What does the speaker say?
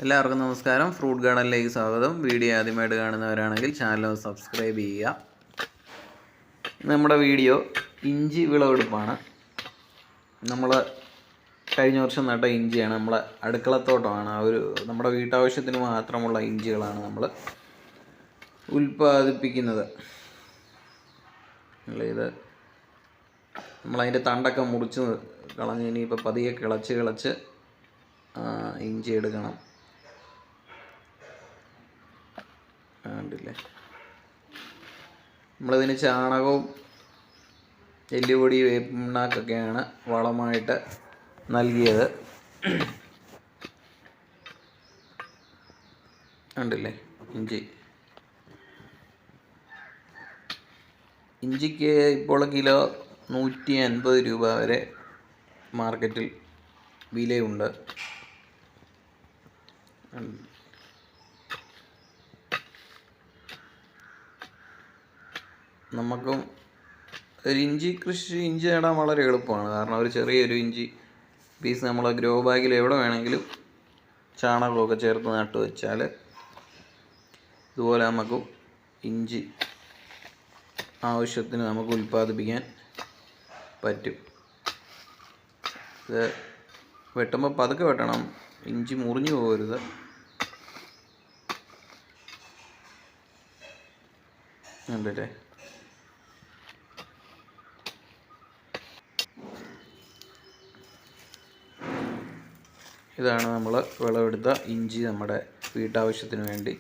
എല്ലാവർക്കും നമസ്കാരം. ഫ്രൂട്ട് ഗാർഡനിലേക്ക് സ്വാഗതം. വീഡിയോ ആദ്യമായിട്ട് കാണുന്നവരാണെങ്കിൽ ചാനൽ സബ്സ്ക്രൈബ് ചെയ്യുക. നമ്മുടെ വീഡിയോ ഇഞ്ചി വിളവെടുപ്പാണ്. നമ്മൾ കഴിഞ്ഞ വർഷം നട്ട ഇഞ്ചിയാണ്. നമ്മളെ അടുക്കളത്തോട്ടമാണ്. നമ്മുടെ വീട്ടാവശ്യത്തിന് മാത്രമുള്ള ഇഞ്ചികളാണ് നമ്മൾ ഉൽപ്പാദിപ്പിക്കുന്നത്. ഇത് നമ്മളതിൻ്റെ തണ്ടൊക്കെ മുറിച്ച് കളഞ്ഞ് ഇനിയിപ്പോൾ പതിയെ കിളച്ച് ഇഞ്ചി എടുക്കണം. കണ്ടില്ലേ, നമ്മളിതിന് ചാണകവും എല്ലുപൊടി വേപ്പിണ്ണാക്കൊക്കെയാണ് വളമായിട്ട് നൽകിയത്. കണ്ടില്ലേ, ഇഞ്ചിക്ക് ഇപ്പോൾ കിലോ 150 രൂപ വരെ മാർക്കറ്റിൽ വിലയുണ്ട്. നമുക്കും ഒരു ഇഞ്ചി നടാൻ വളരെ എളുപ്പമാണ്. കാരണം ഒരു ചെറിയൊരു ഇഞ്ചി പീസ് നമ്മൾ ഗ്രോ ബാഗിൽ എവിടെ വേണമെങ്കിലും ചാണകമൊക്കെ ചേർത്ത് നട്ട് വെച്ചാൽ ഇതുപോലെ നമുക്ക് ഇഞ്ചി ആവശ്യത്തിന് നമുക്ക് ഉൽപ്പാദിപ്പിക്കാൻ പറ്റും. ഇത് വെട്ടുമ്പോൾ പതുക്കെ വെട്ടണം, ഇഞ്ചി മുറിഞ്ഞു പോകരുത്. കണ്ടില്ലേ, ഇതാണ് നമ്മൾ വിളവെടുത്ത ഇഞ്ചി നമ്മുടെ വീട്ടാവശ്യത്തിന് വേണ്ടി